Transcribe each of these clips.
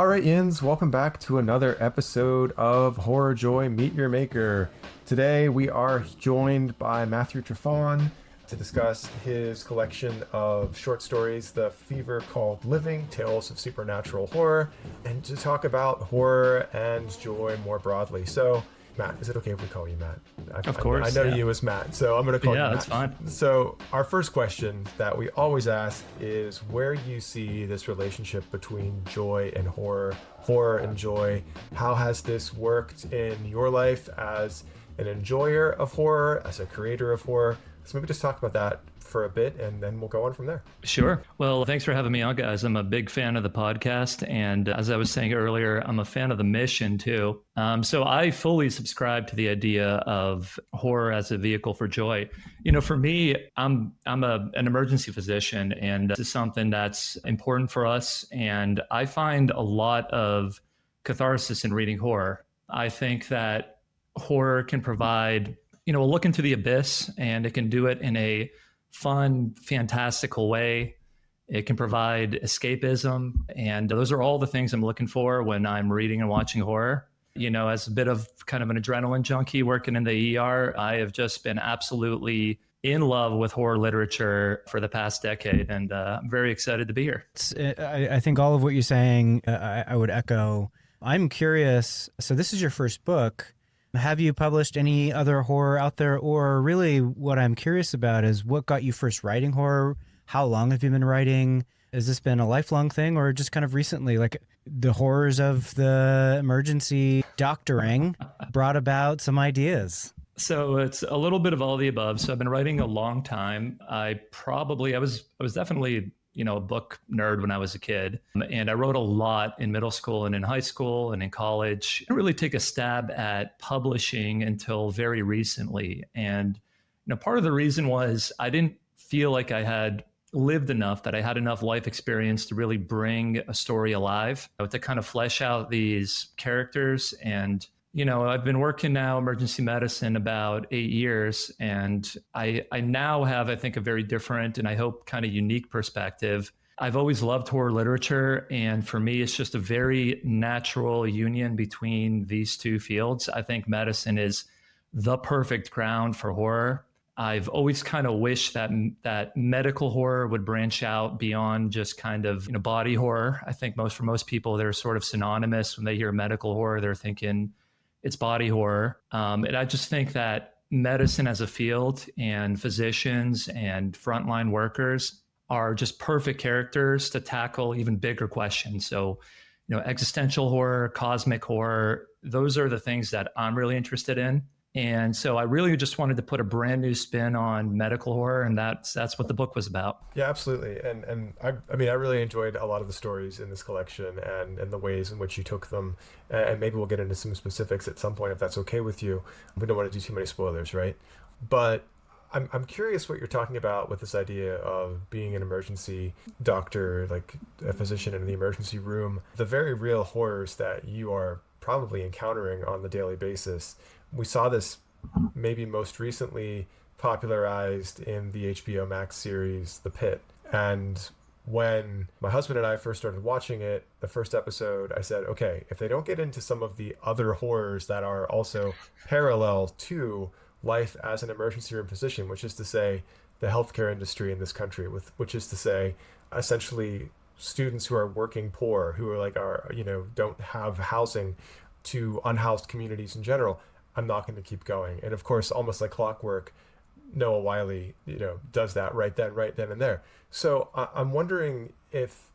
All right, Yins, welcome back to another episode of Horror Joy Meet Your Maker. Today we are joined by Matthew Trifan to discuss his collection of short stories, The Fever Called Living, Tales of Supernatural Horror, and to talk about horror and joy more broadly. So, Matt, is it okay if we call you Matt? Of course. I know yeah. you as Matt, so I'm going to call you Matt. Yeah, that's fine. So our first question that we always ask is where you see this relationship between joy and horror and joy. How has this worked in your life as an enjoyer of horror, as a creator of horror? So maybe just talk about that for a bit, and then we'll go on from there. Sure. Well, thanks for having me on, guys. I'm a big fan of the podcast. And as I was saying earlier, I'm a fan of the mission, too. So I fully subscribe to the idea of horror as a vehicle for joy. You know, for me, I'm an emergency physician, and this is something that's important for us. And I find a lot of catharsis in reading horror. I think that horror can provide, a look into the abyss, and it can do it in a fun, fantastical way. It can provide escapism. And those are all the things I'm looking for when I'm reading and watching horror. You know, as a bit of kind of an adrenaline junkie working in the ER, I have just been absolutely in love with horror literature for the past decade. And I'm very excited to be here. I think all of what you're saying, I would echo. I'm curious. So this is your first book. Have you published any other horror out there? Or really what I'm curious about is what got you first writing horror? How long have you been writing? Has this been a lifelong thing or just kind of recently? Like the horrors of the emergency doctoring brought about some ideas. So it's a little bit of all the above. So I've been writing a long time. I was definitely a book nerd when I was a kid. And I wrote a lot in middle school and in high school and in college. I didn't really take a stab at publishing until very recently. And part of the reason was I didn't feel like I had lived enough, that I had enough life experience to really bring a story alive, to kind of flesh out these characters. And I've been working now emergency medicine about 8 years, and I now have, I think, a very different and I hope kind of unique perspective. I've always loved horror literature, and for me, it's just a very natural union between these two fields. I think medicine is the perfect ground for horror. I've always kind of wished that medical horror would branch out beyond just kind of body horror. I think for most people, they're sort of synonymous. When they hear medical horror, they're thinking it's body horror. And I just think that medicine as a field and physicians and frontline workers are just perfect characters to tackle even bigger questions. So, existential horror, cosmic horror, those are the things that I'm really interested in. And so I really just wanted to put a brand new spin on medical horror, and that's what the book was about. Yeah, absolutely. And I really enjoyed a lot of the stories in this collection and the ways in which you took them. And maybe we'll get into some specifics at some point if that's okay with you. We don't want to do too many spoilers, right? But I'm curious what you're talking about with this idea of being an emergency doctor, like a physician in the emergency room, the very real horrors that you are probably encountering on the daily basis. We saw this maybe most recently popularized in the HBO Max series, The Pit. And when my husband and I first started watching it, the first episode, I said, okay, if they don't get into some of the other horrors that are also parallel to life as an emergency room physician, which is to say the healthcare industry in this country, which is to say essentially students who are working poor, who don't have housing, to unhoused communities in general, I'm not going to keep going. And of course, almost like clockwork, Noah Wiley, does that right then and there. So I'm wondering if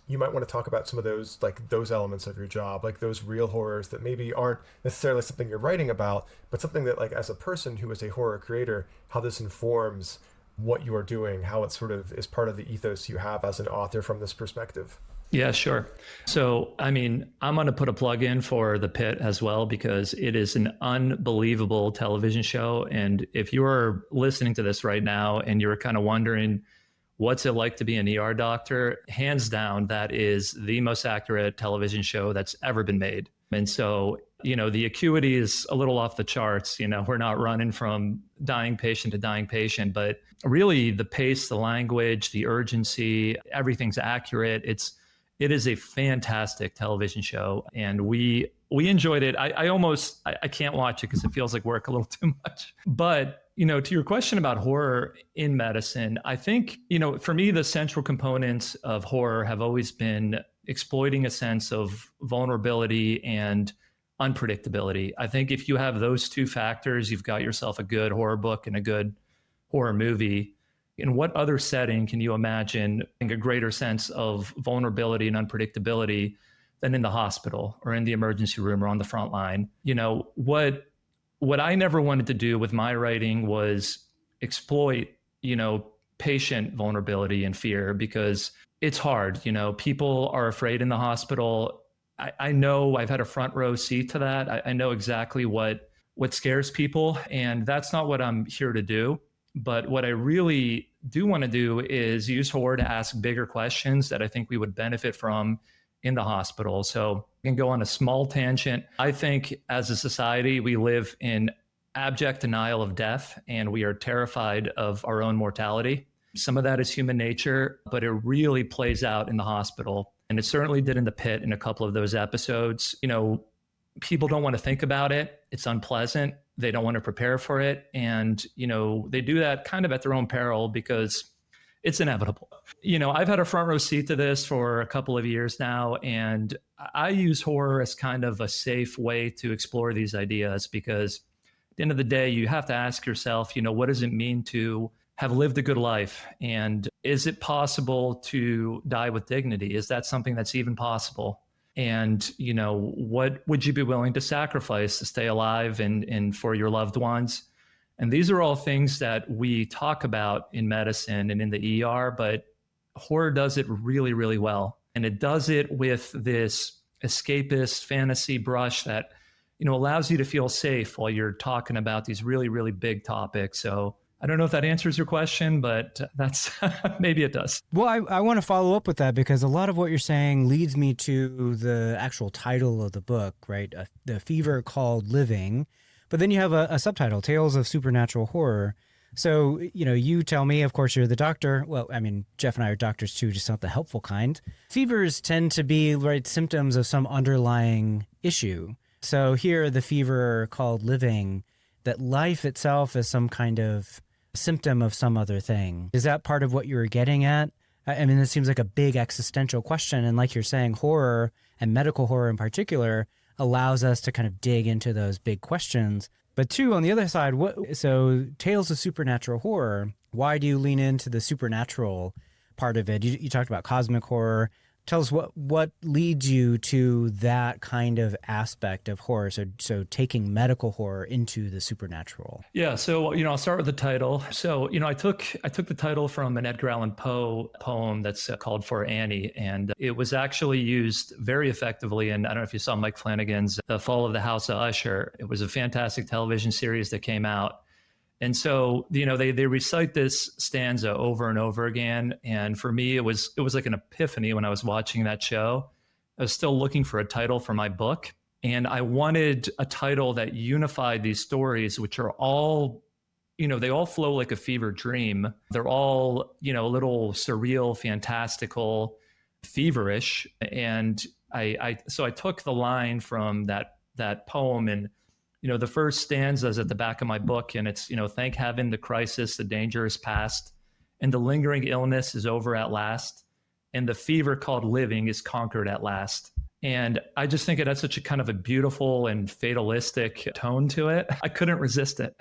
you might want to talk about some of those elements of your job, like those real horrors that maybe aren't necessarily something you're writing about, but something that, like, as a person who is a horror creator, how this informs what you are doing, how it sort of is part of the ethos you have as an author from this perspective. Yeah, sure. So, I'm going to put a plug in for The Pit as well, because it is an unbelievable television show. And if you're listening to this right now and you're kind of wondering, what's it like to be an ER doctor? Hands down, that is the most accurate television show that's ever been made. And so, the acuity is a little off the charts. We're not running from dying patient to dying patient, but really the pace, the language, the urgency, everything's accurate. It's It is a fantastic television show, and we enjoyed it. I can't watch it because it feels like work a little too much. But to your question about horror in medicine, I think for me the central components of horror have always been exploiting a sense of vulnerability and unpredictability. I think if you have those two factors, you've got yourself a good horror book and a good horror movie. In what other setting can you imagine a greater sense of vulnerability and unpredictability than in the hospital or in the emergency room or on the front line? What I never wanted to do with my writing was exploit, patient vulnerability and fear, because it's hard. People are afraid in the hospital. I know I've had a front row seat to that. I know exactly what scares people, and that's not what I'm here to do. But what I really do want to do is use horror to ask bigger questions that I think we would benefit from in the hospital. So I can go on a small tangent. I think as a society, we live in abject denial of death, and we are terrified of our own mortality. Some of that is human nature, but it really plays out in the hospital. And it certainly did in the pit in a couple of those episodes. People don't want to think about it. It's unpleasant. They don't want to prepare for it. And, they do that kind of at their own peril because it's inevitable. I've had a front row seat to this for a couple of years now, and I use horror as kind of a safe way to explore these ideas because at the end of the day, you have to ask yourself, what does it mean to have lived a good life? And is it possible to die with dignity? Is that something that's even possible? And, what would you be willing to sacrifice to stay alive and for your loved ones? And these are all things that we talk about in medicine and in the ER, but horror does it really, really well. And it does it with this escapist fantasy brush that, allows you to feel safe while you're talking about these really, really big topics. So I don't know if that answers your question, but that's maybe it does. Well, I want to follow up with that because a lot of what you're saying leads me to the actual title of the book, right? The Fever Called Living. But then you have a subtitle, Tales of Supernatural Horror. So, you tell me, of course, you're the doctor. Well, I mean, Jeff and I are doctors too, just not the helpful kind. Fevers tend to be, right, symptoms of some underlying issue. So here, the fever called living, that life itself is some kind of symptom of some other thing. Is that part of what you were getting at? I mean, it seems like a big existential question. And like you're saying, horror and medical horror in particular allows us to kind of dig into those big questions. But two, on the other side, so Tales of Supernatural Horror, why do you lean into the supernatural part of it? You talked about cosmic horror. Tell us what leads you to that kind of aspect of horror. So taking medical horror into the supernatural. Yeah. So, I'll start with the title. So, I took the title from an Edgar Allan Poe poem that's called For Annie. And it was actually used very effectively. And I don't know if you saw Mike Flanagan's The Fall of the House of Usher. It was a fantastic television series that came out. And so, they recite this stanza over and over again. And for me, it was like an epiphany when I was watching that show. I was still looking for a title for my book. And I wanted a title that unified these stories, which are all, they all flow like a fever dream. They're all, a little surreal, fantastical, feverish. And so I took the line from that poem, and the first stanza is at the back of my book, and it's, thank heaven, the crisis, the danger is past, and the lingering illness is over at last, and the fever called living is conquered at last. And I just think it has such a kind of a beautiful and fatalistic tone to it. I couldn't resist it.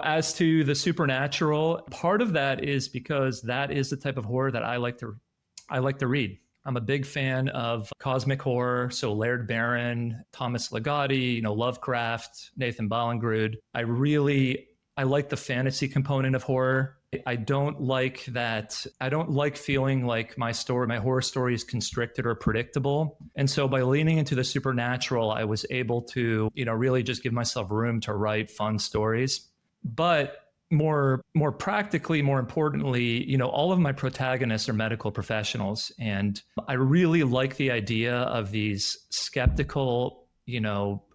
As to the supernatural, part of that is because that is the type of horror that I like to read. I'm a big fan of cosmic horror. So Laird Barron, Thomas Ligotti, Lovecraft, Nathan Ballingrud. I like the fantasy component of horror. I don't like that. I don't like feeling like my horror story is constricted or predictable. And so by leaning into the supernatural, I was able to, really just give myself room to write fun stories. But more practically, more importantly, all of my protagonists are medical professionals. And I really like the idea of these skeptical,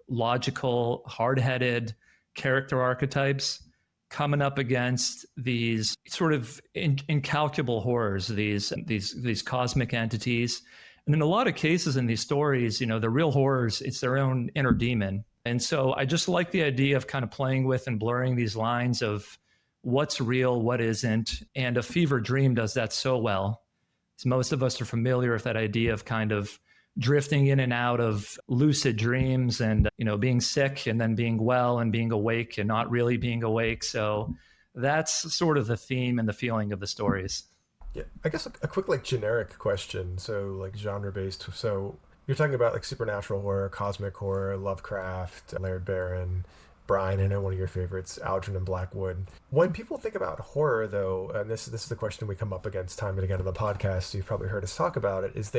logical, hard-headed character archetypes coming up against these sort of incalculable horrors, these cosmic entities. And in a lot of cases in these stories, the real horrors, it's their own inner demon. And so I just like the idea of kind of playing with and blurring these lines of what's real, what isn't. And A Fever Dream does that so well. So most of us are familiar with that idea of kind of drifting in and out of lucid dreams and, being sick and then being well and being awake and not really being awake. So that's sort of the theme and the feeling of the stories. Yeah, I guess a quick like generic question. So like genre based. So you're talking about like supernatural horror, cosmic horror, Lovecraft, Laird Barron, Brian. I know one of your favorites, Algernon Blackwood. When people think about horror, though, and this is the question we come up against time and again on the podcast. So you've probably heard us talk about it. Is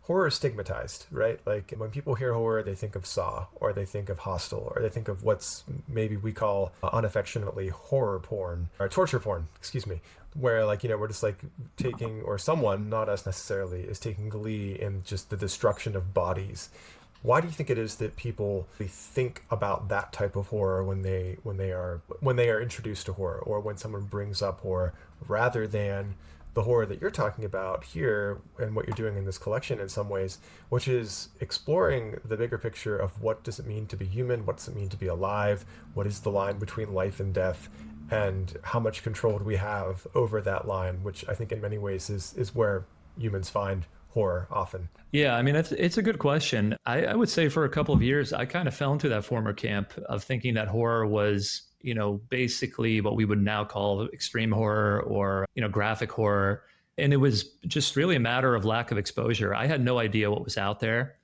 horror is stigmatized, right? Like when people hear horror, they think of Saw, or they think of Hostel, or they think of what's maybe we call unaffectionately horror porn, or torture porn, excuse me, where like, we're just like taking, or someone, not us necessarily, is taking glee in just the destruction of bodies. Why do you think it is that people think about that type of horror when they are introduced to horror, or when someone brings up horror, rather than the horror that you're talking about here and what you're doing in this collection in some ways, which is exploring the bigger picture of what does it mean to be human, what does it mean to be alive, what is the line between life and death, and how much control do we have over that line, which I think in many ways is where humans find horror often. Yeah, I mean, it's a good question. I would say for a couple of years, I kind of fell into that former camp of thinking that horror was, basically what we would now call extreme horror or, graphic horror. And it was just really a matter of lack of exposure. I had no idea what was out there.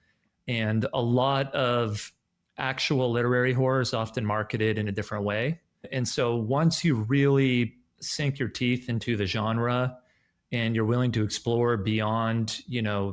And a lot of actual literary horror is often marketed in a different way. And so once you really sink your teeth into the genre and you're willing to explore beyond,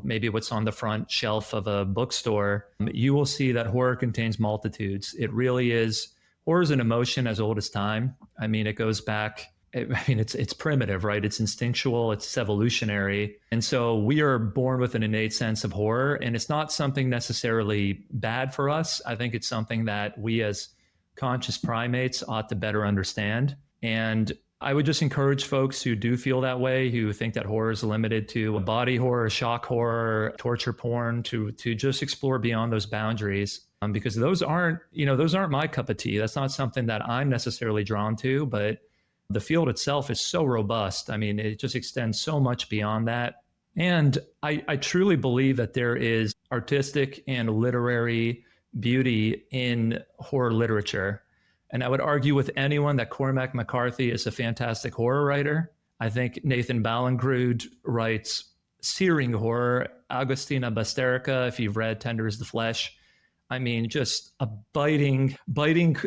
maybe what's on the front shelf of a bookstore, you will see that horror contains multitudes. It really is. Horror is an emotion as old as time. I mean, it goes back. It's primitive, right? It's instinctual. It's evolutionary. And so we are born with an innate sense of horror, and it's not something necessarily bad for us. I think it's something that we as conscious primates ought to better understand. And I would just encourage folks who do feel that way, who think that horror is limited to body horror, shock horror, torture porn, to just explore beyond those boundaries, because those aren't my cup of tea. That's not something that I'm necessarily drawn to, but the field itself is so robust. I mean, it just extends so much beyond that. And I truly believe that there is artistic and literary beauty in horror literature. And I would argue with anyone that Cormac McCarthy is a fantastic horror writer. I think Nathan Ballingrud writes searing horror. Agostina Basterica, if you've read Tender is the Flesh, I mean, just a biting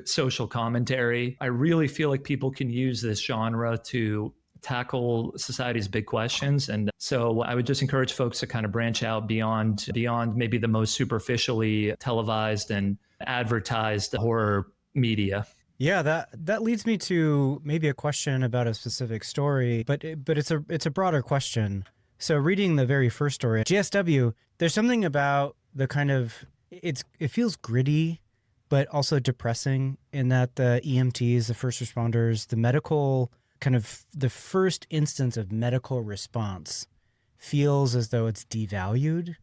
social commentary. I really feel like people can use this genre to tackle society's big questions. And so I would just encourage folks to kind of branch out beyond maybe the most superficially televised and advertised horror media. Yeah, that leads me to maybe a question about a specific story, but it's a broader question. So reading the very first story, GSW, there's something about the kind of it feels gritty, but also depressing in that the EMTs, the first responders, the medical kind of the first instance of medical response feels as though it's devalued,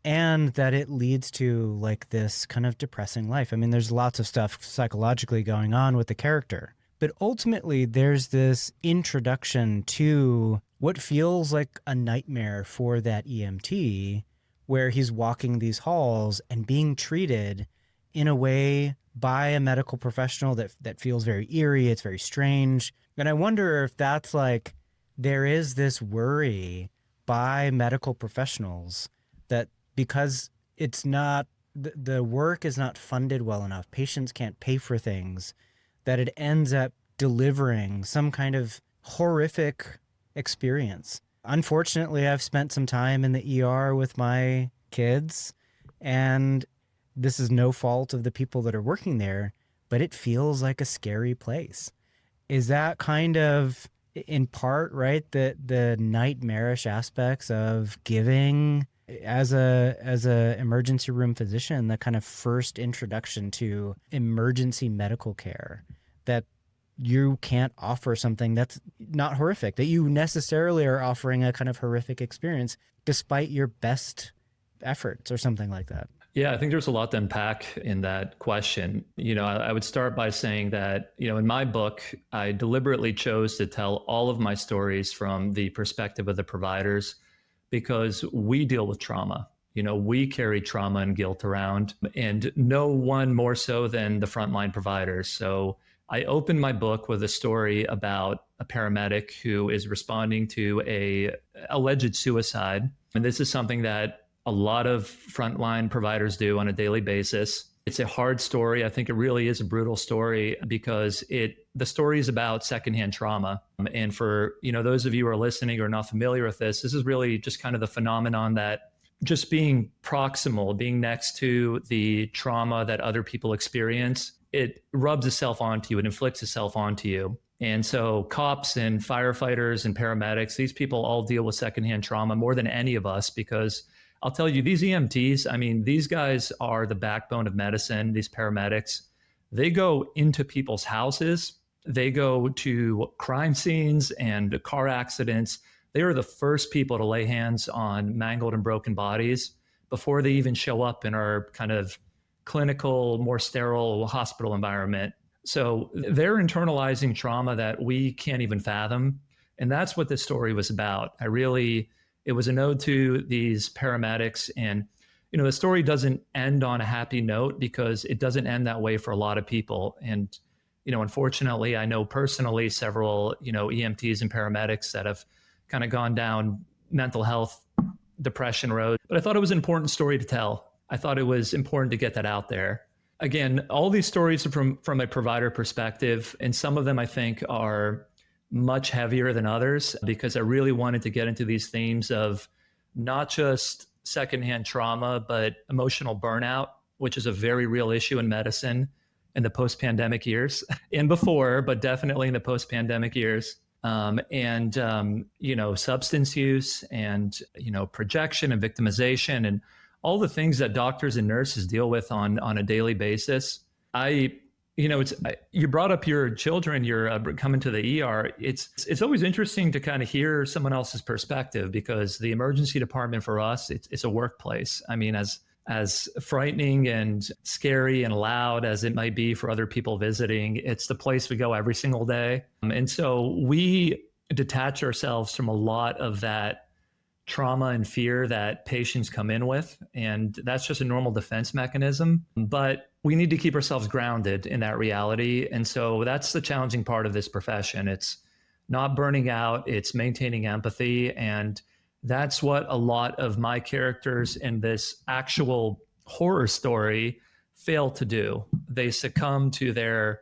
and that it leads to like this kind of depressing life. I mean, there's lots of stuff psychologically going on with the character, but ultimately there's this introduction to what feels like a nightmare for that EMT, where he's walking these halls and being treated in a way by a medical professional that feels very eerie. It's very strange. And I wonder if that's like, there is this worry by medical professionals that because it's not, the work is not funded well enough, patients can't pay for things, that it ends up delivering some kind of horrific experience. Unfortunately, I've spent some time in the ER with my kids, and this is no fault of the people that are working there, but it feels like a scary place. Is that kind of in part, right, the nightmarish aspects of giving as a emergency room physician, the kind of first introduction to emergency medical care, that you can't offer something that's not horrific, that you necessarily are offering a kind of horrific experience despite your best efforts or something like that? Yeah, I think there's a lot to unpack in that question. I would start by saying that, in my book, I deliberately chose to tell all of my stories from the perspective of the providers because we deal with trauma. We carry trauma and guilt around, and no one more so than the frontline providers. So I opened my book with a story about a paramedic who is responding to a alleged suicide. And this is something that a lot of frontline providers do on a daily basis. It's a hard story. I think it really is a brutal story because the story is about secondhand trauma. And for those of you who are listening who are not familiar with this is really just kind of the phenomenon that just being proximal, being next to the trauma that other people experience, it rubs itself onto you, it inflicts itself onto you. And so cops and firefighters and paramedics, these people all deal with secondhand trauma more than any of us because I'll tell you, these EMTs, I mean, these guys are the backbone of medicine, these paramedics. They go into people's houses, they go to crime scenes and car accidents. They are the first people to lay hands on mangled and broken bodies before they even show up in our kind of clinical, more sterile hospital environment. So they're internalizing trauma that we can't even fathom. And that's what this story was about. It was an ode to these paramedics. And, the story doesn't end on a happy note because it doesn't end that way for a lot of people. And, unfortunately, I know personally several, EMTs and paramedics that have kind of gone down mental health, depression road. But I thought it was an important story to tell. I thought it was important to get that out there. Again, all these stories are from a provider perspective, and some of them I think are much heavier than others because I really wanted to get into these themes of not just secondhand trauma, but emotional burnout, which is a very real issue in medicine in the post-pandemic years and before, but definitely in the post-pandemic years. Substance use and, projection and victimization and all the things that doctors and nurses deal with on a daily basis. You brought up your children, you're coming to the ER. It's always interesting to kind of hear someone else's perspective because the emergency department for us, it's a workplace. I mean, as frightening and scary and loud as it might be for other people visiting, it's the place we go every single day. And so we detach ourselves from a lot of that trauma and fear that patients come in with. And that's just a normal defense mechanism. But we need to keep ourselves grounded in that reality. And so that's the challenging part of this profession. It's not burning out, it's maintaining empathy. And that's what a lot of my characters in this actual horror story fail to do. They succumb to their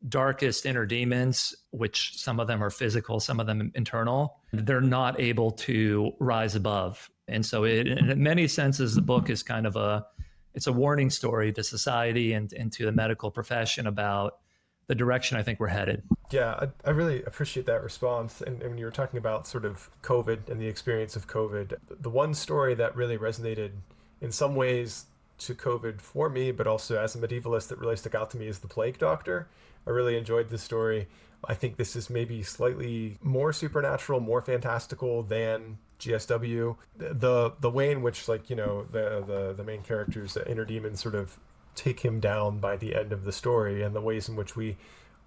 darkest inner demons, which some of them are physical, some of them internal. They're not able to rise above. And so in many senses, the book is kind of it's a warning story to society and to the medical profession about the direction I think we're headed. Yeah, I really appreciate that response. And when you were talking about sort of COVID and the experience of COVID, the one story that really resonated in some ways to COVID for me, but also as a medievalist that really stuck out to me is The Plague Doctor. I really enjoyed the story. I think this is maybe slightly more supernatural, more fantastical than GSW. The way in which, like, the main characters, the inner demons, sort of take him down by the end of the story, and the ways in which we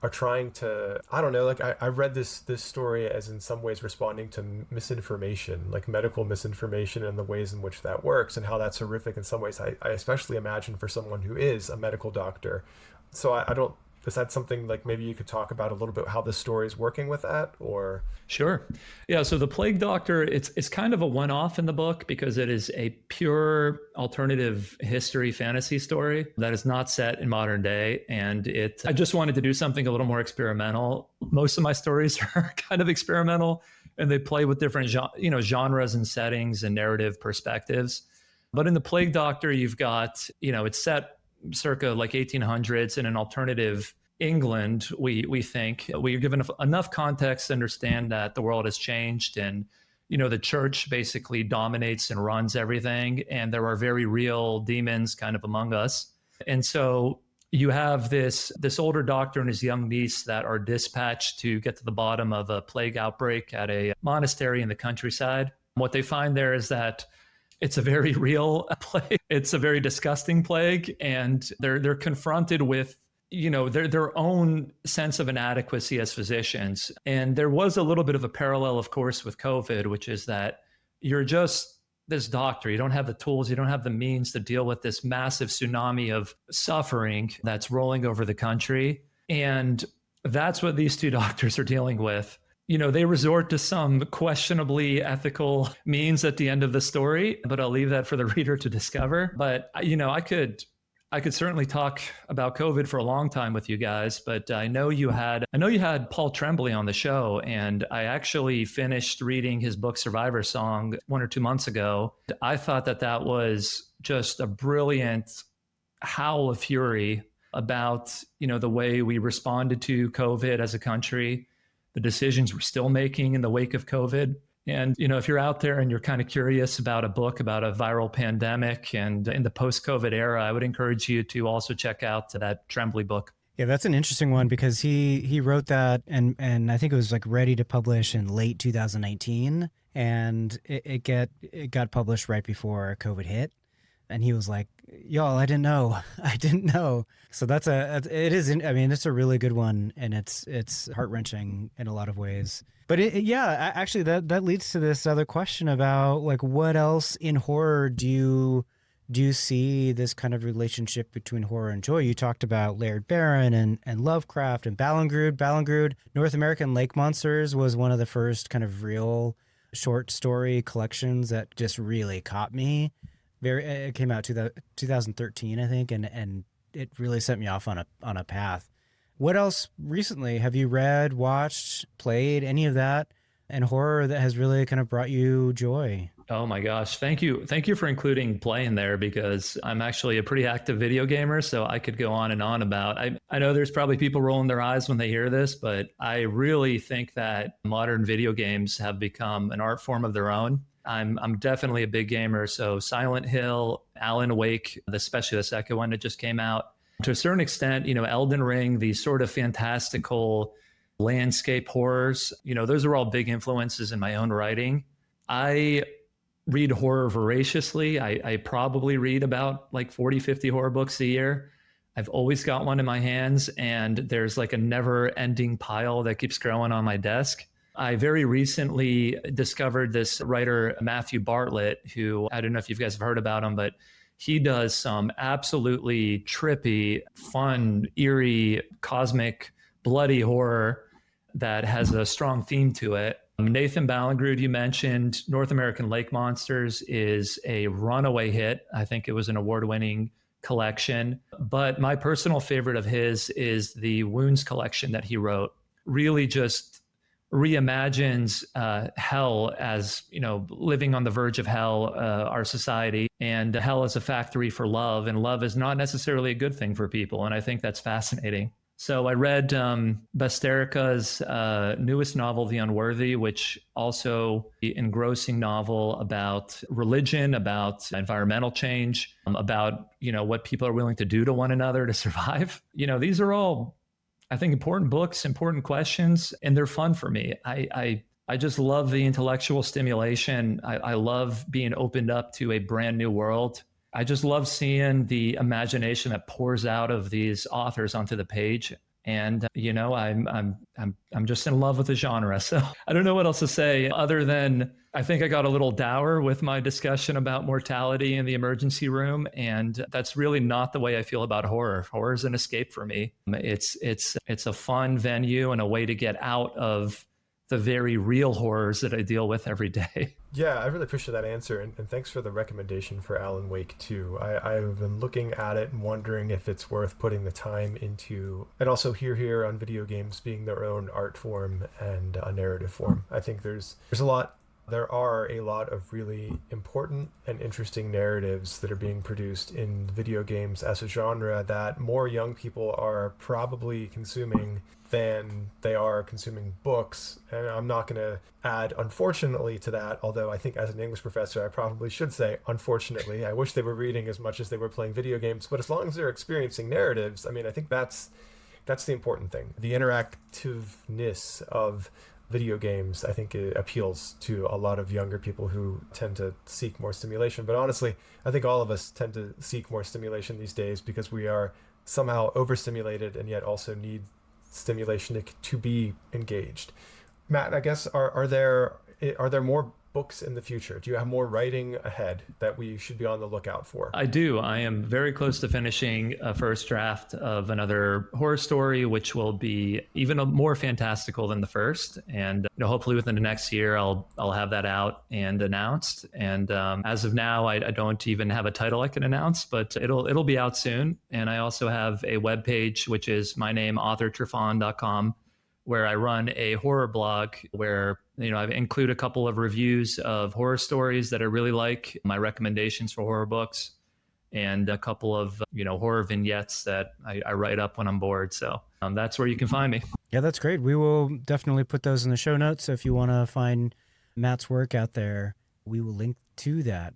are trying to, I don't know, like I read this story as in some ways responding to misinformation, like medical misinformation, and the ways in which that works and how that's horrific in some ways. I especially imagine for someone who is a medical doctor. So I don't, is that something like maybe you could talk about a little bit how this story is working with that, or? Sure. Yeah. So The Plague Doctor, it's kind of a one-off in the book because it is a pure alternative history fantasy story that is not set in modern day. And I just wanted to do something a little more experimental. Most of my stories are kind of experimental and they play with different genres and settings and narrative perspectives. But in The Plague Doctor, you've got, it's set circa like 1800s in an alternative England. We think we're given enough context to understand that the world has changed and the church basically dominates and runs everything, and there are very real demons kind of among us. And so you have this older doctor and his young niece that are dispatched to get to the bottom of a plague outbreak at a monastery in the countryside. What they find there is that it's a very real plague. It's a very disgusting plague, and they're confronted with their own sense of inadequacy as physicians. And there was a little bit of a parallel, of course, with COVID, which is that you're just this doctor. You don't have the tools, you don't have the means to deal with this massive tsunami of suffering that's rolling over the country. And that's what these two doctors are dealing with. They resort to some questionably ethical means at the end of the story, but I'll leave that for the reader to discover. But I could certainly talk about COVID for a long time with you guys, but I know you had Paul Tremblay on the show, and I actually finished reading his book Survivor Song 1 or 2 months ago. I thought that was just a brilliant howl of fury about the way we responded to COVID as a country, the decisions we're still making in the wake of COVID. And, if you're out there and you're kind of curious about a book about a viral pandemic and in the post-COVID era, I would encourage you to also check out that Tremblay book. Yeah, that's an interesting one because he wrote that and I think it was like ready to publish in late 2019, and it got published right before COVID hit. And he was like, y'all, I didn't know. I didn't know. So it's a really good one, and it's heart-wrenching in a lot of ways. But actually that leads to this other question about like, what else in horror do you see this kind of relationship between horror and joy? You talked about Laird Barron and Lovecraft and Ballingrood. North American Lake Monsters was one of the first kind of real short story collections that just really caught me. It came out 2013, I think, and it really set me off on a path. What else recently have you read, watched, played, any of that in horror that has really kind of brought you joy? Oh my gosh. Thank you. Thank you for including play in there, because I'm actually a pretty active video gamer. So I could go on and on about, I know there's probably people rolling their eyes when they hear this, but I really think that modern video games have become an art form of their own. I'm definitely a big gamer. So Silent Hill, Alan Wake, especially the second one that just came out. To a certain extent, Elden Ring, these sort of fantastical landscape horrors, those are all big influences in my own writing. I read horror voraciously. I probably read about like 40, 50 horror books a year. I've always got one in my hands, and there's like a never ending pile that keeps growing on my desk. I very recently discovered this writer, Matthew Bartlett, who, I don't know if you guys have heard about him, but he does some absolutely trippy, fun, eerie, cosmic, bloody horror that has a strong theme to it. Nathan Ballingrood, you mentioned, North American Lake Monsters is a runaway hit. I think it was an award-winning collection. But my personal favorite of his is the Wounds collection that he wrote. Really just reimagines hell as, living on the verge of hell, our society, and hell as a factory for love. And love is not necessarily a good thing for people. And I think that's fascinating. So I read Basterica's newest novel, The Unworthy, which also an engrossing novel about religion, about environmental change, about, what people are willing to do to one another to survive. These are all, I think, important books, important questions, and they're fun for me. I just love the intellectual stimulation. I love being opened up to a brand new world. I just love seeing the imagination that pours out of these authors onto the page. And I'm just in love with the genre. So I don't know what else to say other than I think I got a little dour with my discussion about mortality in the emergency room, and that's really not the way I feel about horror. Horror is an escape for me. It's a fun venue and a way to get out of the very real horrors that I deal with every day. Yeah, I really appreciate that answer, and thanks for the recommendation for Alan Wake too. I've been looking at it and wondering if it's worth putting the time into, and also here on video games being their own art form and a narrative form. I think there are a lot of really important and interesting narratives that are being produced in video games as a genre that more young people are probably consuming than they are consuming books. And I'm not going to add unfortunately to that, although I think as an English professor I probably should say unfortunately. I wish they were reading as much as they were playing video games, but as long as they're experiencing narratives, I think that's the important thing. The interactiveness of video games, I think it appeals to a lot of younger people who tend to seek more stimulation. But honestly, I think all of us tend to seek more stimulation these days because we are somehow overstimulated and yet also need stimulation to be engaged. Matt, I guess are there more books in the future? Do you have more writing ahead that we should be on the lookout for? I do. I am very close to finishing a first draft of another horror story, which will be even more fantastical than the first. And hopefully within the next year, I'll have that out and announced. And as of now, I don't even have a title I can announce, but it'll be out soon. And I also have a webpage, which is my name, authortrifan.com, where I run a horror blog where, I include a couple of reviews of horror stories that I really like, my recommendations for horror books, and a couple of, horror vignettes that I write up when I'm bored. So that's where you can find me. Yeah, that's great. We will definitely put those in the show notes. So if you want to find Matt's work out there, we will link to that.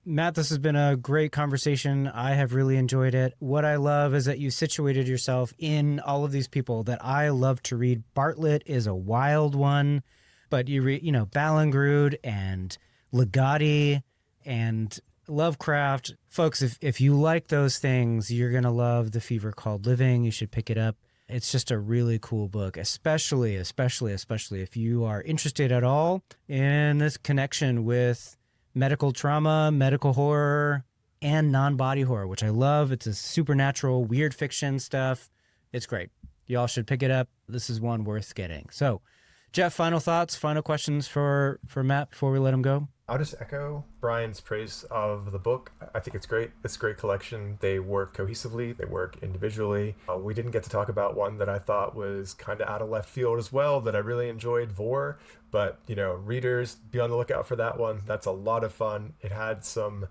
Matt, this has been a great conversation. I have really enjoyed it. What I love is that you situated yourself in all of these people that I love to read. Bartlett is a wild one, but you read, Ballangrud and Ligotti and Lovecraft. Folks, if you like those things, you're going to love The Fever Called Living. You should pick it up. It's just a really cool book, especially if you are interested at all in this connection with medical trauma, medical horror, and non-body horror, which I love. It's a supernatural, weird fiction stuff. It's great. Y'all should pick it up. This is one worth getting. So, Jeff, final thoughts, final questions for Matt before we let him go? I'll just echo Brian's praise of the book. I think it's great. It's a great collection. They work cohesively. They work individually. We didn't get to talk about one that I thought was kind of out of left field as well that I really enjoyed, Vor. But, readers, be on the lookout for that one. That's a lot of fun. It had some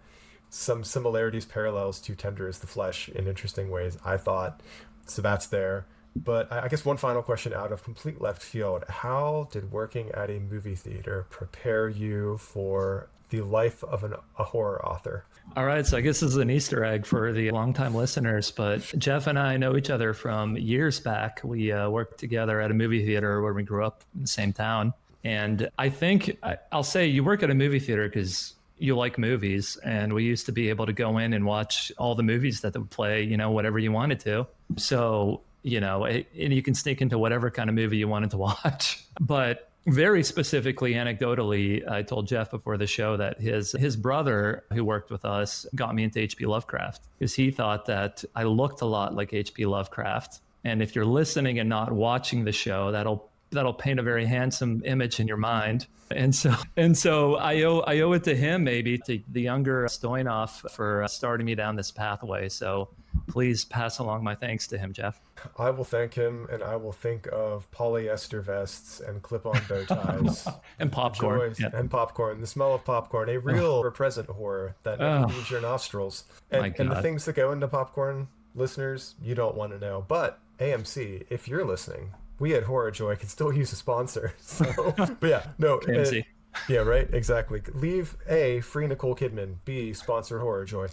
similarities, parallels to Tender is the Flesh in interesting ways, I thought. So that's there. But I guess one final question out of complete left field. How did working at a movie theater prepare you for the life of a horror author? All right, so I guess this is an Easter egg for the longtime listeners, but Jeff and I know each other from years back. We worked together at a movie theater where we grew up in the same town. And I think I'll say you work at a movie theater because you like movies, and we used to be able to go in and watch all the movies that would play, whatever you wanted to. So and you can sneak into whatever kind of movie you wanted to watch. But very specifically, anecdotally, I told Jeff before the show that his brother, who worked with us, got me into H.P. Lovecraft because he thought that I looked a lot like H.P. Lovecraft. And if you're listening and not watching the show, that'll paint a very handsome image in your mind. And so I owe it to him, maybe to the younger Stoyanov, for starting me down this pathway. So please pass along my thanks to him, Jeff. I will thank him, and I will think of polyester vests and clip-on bow ties. And popcorn. Yeah. And popcorn. The smell of popcorn. A real present horror that never leaves your nostrils. And the things that go into popcorn, listeners, you don't want to know. But AMC, if you're listening, we at Horror Joy can still use a sponsor. So, but yeah, no. AMC. Yeah, right. Exactly. Leave A, free Nicole Kidman. B, sponsor Horror Joy.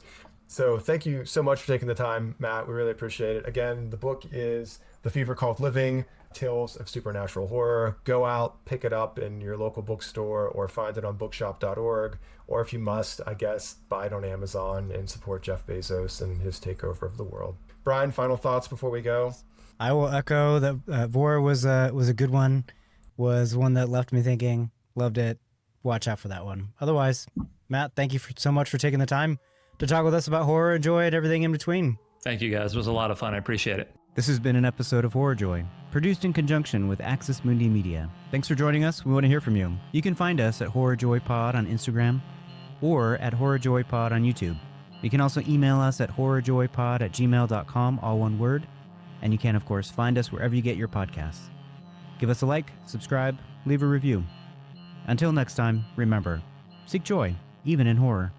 So thank you so much for taking the time, Matt. We really appreciate it. Again, the book is The Fever Called Living, Tales of Supernatural Horror. Go out, pick it up in your local bookstore or find it on bookshop.org. Or if you must, I guess, buy it on Amazon and support Jeff Bezos and his takeover of the world. Brian, final thoughts before we go? I will echo that Vor was a good one, was one that left me thinking, loved it. Watch out for that one. Otherwise, Matt, thank you so much for taking the time to talk with us about horror, joy, and everything in between. Thank you, guys. It was a lot of fun. I appreciate it. This has been an episode of Horror Joy, produced in conjunction with Axis Mundi Media. Thanks for joining us. We want to hear from you. You can find us at Horror Joy Pod on Instagram or at Horror Joy Pod on YouTube. You can also email us at horrorjoypod@gmail.com, all one word. And you can, of course, find us wherever you get your podcasts. Give us a like, subscribe, leave a review. Until next time, remember, seek joy, even in horror.